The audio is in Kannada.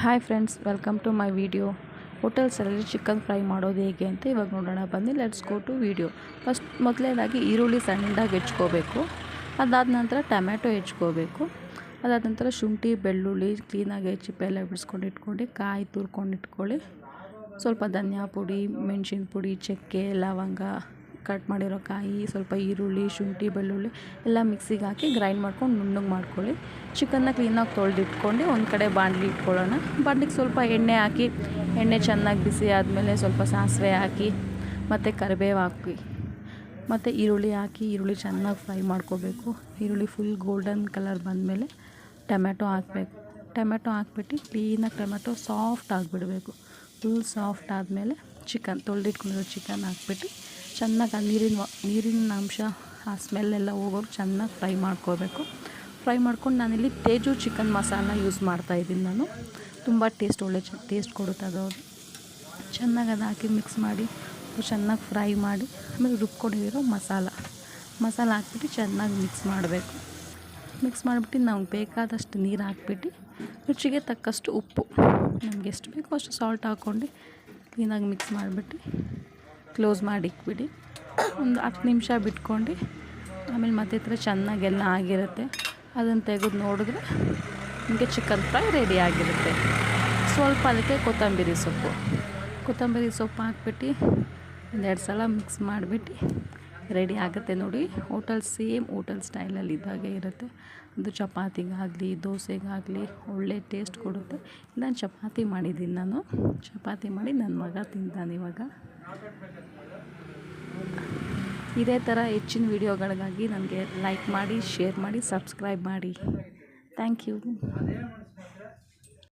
Hi friends, welcome to my video. ಹೋಟೆಲ್ಸಲ್ಲಿ ಚಿಕನ್ ಫ್ರೈ ಮಾಡೋದು ಹೇಗೆ ಅಂತ ಇವಾಗ ನೋಡೋಣ. ಬನ್ನಿ, ಲೆಟ್ಸ್ ಗೋ ಟು ವಿಡಿಯೋ. ಮೊದಲನೇದಾಗಿ ಈರುಳ್ಳಿ ಸಣ್ಣದಾಗಿ ಹೆಚ್ಕೋಬೇಕು. ಅದಾದ ನಂತರ ಟೊಮ್ಯಾಟೊ ಹೆಚ್ಕೋಬೇಕು. ಅದಾದ ನಂತರ ಶುಂಠಿ ಬೆಳ್ಳುಳ್ಳಿ ಕ್ಲೀನಾಗಿ ಹೆಚ್ಚಿ ಎಲ್ಲ ಬಿಡಿಸ್ಕೊಂಡು ಇಟ್ಕೊಂಡು ಕಾಯಿ ತುರ್ಕೊಂಡು ಇಟ್ಕೊಳ್ಳಿ. ಸ್ವಲ್ಪ ಧನಿಯಾ ಪುಡಿ, ಮೆಣಸಿನ ಪುಡಿ, ಚಕ್ಕೆ, ಲವಂಗ, ಕಟ್ ಮಾಡಿರೋ ಕಾಯಿ, ಸ್ವಲ್ಪ ಈರುಳ್ಳಿ, ಶುಂಠಿ ಬೆಳ್ಳುಳ್ಳಿ ಎಲ್ಲ ಮಿಕ್ಸಿಗೆ ಹಾಕಿ ಗ್ರೈಂಡ್ ಮಾಡ್ಕೊಂಡು ನುಣ್ಣಗೆ ಮಾಡ್ಕೊಳ್ಳಿ. ಚಿಕನ್ನ ಕ್ಲೀನಾಗಿ ತೊಳೆದಿಟ್ಕೊಂಡು ಒಂದು ಕಡೆ ಬಾಣಲಿ ಇಟ್ಕೊಳ್ಳೋಣ. ಬಾಣಲಿಗೆ ಸ್ವಲ್ಪ ಎಣ್ಣೆ ಹಾಕಿ, ಎಣ್ಣೆ ಚೆನ್ನಾಗಿ ಬಿಸಿ ಆದಮೇಲೆ ಸ್ವಲ್ಪ ಸಾಸಿವೆ ಹಾಕಿ ಮತ್ತು ಕರಿಬೇವು ಹಾಕಿ ಮತ್ತು ಈರುಳ್ಳಿ ಹಾಕಿ ಈರುಳ್ಳಿ ಚೆನ್ನಾಗಿ ಫ್ರೈ ಮಾಡ್ಕೋಬೇಕು. ಈರುಳ್ಳಿ ಫುಲ್ ಗೋಲ್ಡನ್ ಕಲರ್ ಬಂದಮೇಲೆ ಟೊಮ್ಯಾಟೊ ಹಾಕಬೇಕು. ಟೊಮ್ಯಾಟೊ ಹಾಕ್ಬಿಟ್ಟು ಕ್ಲೀನಾಗಿ ಟೊಮ್ಯಾಟೊ ಸಾಫ್ಟ್ ಆಗಿಬಿಡಬೇಕು. ಫುಲ್ ಸಾಫ್ಟ್ ಆದಮೇಲೆ ತೊಳೆದಿಟ್ಕೊಂಡಿರೋ ಚಿಕನ್ ಹಾಕ್ಬಿಟ್ಟು ಚೆನ್ನಾಗಿ ಆ ನೀರಿನ ಅಂಶ, ಆ ಸ್ಮೆಲ್ಲೆಲ್ಲ ಹೋಗೋರು ಚೆನ್ನಾಗಿ ಫ್ರೈ ಮಾಡ್ಕೋಬೇಕು. ಫ್ರೈ ಮಾಡ್ಕೊಂಡು ನಾನಿಲ್ಲಿ ತೇಜು ಚಿಕನ್ ಮಸಾಲ ಯೂಸ್ ಮಾಡ್ತಾಯಿದ್ದೀನಿ. ನಾನು ತುಂಬ ಒಳ್ಳೆ ಟೇಸ್ಟ್ ಕೊಡುತ್ತೆ ಅದು. ಚೆನ್ನಾಗಿ ಅದು ಹಾಕಿ ಮಿಕ್ಸ್ ಮಾಡಿ ಚೆನ್ನಾಗಿ ಫ್ರೈ ಮಾಡಿ ಆಮೇಲೆ ರುಬ್ಕೊಂಡಿರೋ ಮಸಾಲ ಹಾಕ್ಬಿಟ್ಟು ಚೆನ್ನಾಗಿ ಮಿಕ್ಸ್ ಮಾಡಬೇಕು. ಮಿಕ್ಸ್ ಮಾಡಿಬಿಟ್ಟು ನಮ್ಗೆ ಬೇಕಾದಷ್ಟು ನೀರು ಹಾಕ್ಬಿಟ್ಟು ರುಚಿಗೆ ತಕ್ಕಷ್ಟು ಉಪ್ಪು, ನಮ್ಗೆ ಎಷ್ಟು ಬೇಕೋ ಅಷ್ಟು ಸಾಲ್ಟ್ ಹಾಕ್ಕೊಂಡು ಕ್ಲೀನಾಗಿ ಮಿಕ್ಸ್ ಮಾಡಿಬಿಟ್ಟು ಕ್ಲೋಸ್ ಮಾಡಿ ಇಕ್ಬಿಡಿ. ಒಂದು 10 ನಿಮಿಷ ಬಿಟ್ಕೊಂಡು ಆಮೇಲೆ ಮತ್ತೆ ಚೆನ್ನಾಗೆಲ್ಲ ಆಗಿರುತ್ತೆ. ಅದನ್ನು ತೆಗೆದು ನೋಡಿದ್ರೆ ನಿಮಗೆ ಚಿಕನ್ ಫ್ರೈ ರೆಡಿ ಆಗಿರುತ್ತೆ. ಸ್ವಲ್ಪ ಅದಕ್ಕೆ ಕೊತ್ತಂಬರಿ ಸೊಪ್ಪು ಹಾಕ್ಬಿಟ್ಟು 1-2 ಸಲ ಮಿಕ್ಸ್ ಮಾಡಿಬಿಟ್ಟು ರೆಡಿ ಆಗುತ್ತೆ ನೋಡಿ. ಸೇಮ್ ಹೋಟೆಲ್ ಸ್ಟೈಲಲ್ಲಿ ಇದ್ದಾಗೆ ಇರುತ್ತೆ. ಅದು ಚಪಾತಿಗಾಗಲಿ ದೋಸೆಗಾಗಲಿ ಒಳ್ಳೆ ಟೇಸ್ಟ್ ಕೊಡುತ್ತೆ. ನಾನು ಚಪಾತಿ ಮಾಡಿದ್ದೀನಿ. ಚಪಾತಿ ಮಾಡಿ ನನ್ನ ಮಗ ತಿಂತಾನೆ ಇವಾಗ. ಇದೇ ಥರ ಹೆಚ್ಚಿನ ವೀಡಿಯೋಗಳಿಗಾಗಿ ನನಗೆ ಲೈಕ್ ಮಾಡಿ, ಶೇರ್ ಮಾಡಿ, ಸಬ್ಸ್ಕ್ರೈಬ್ ಮಾಡಿ. Thank you.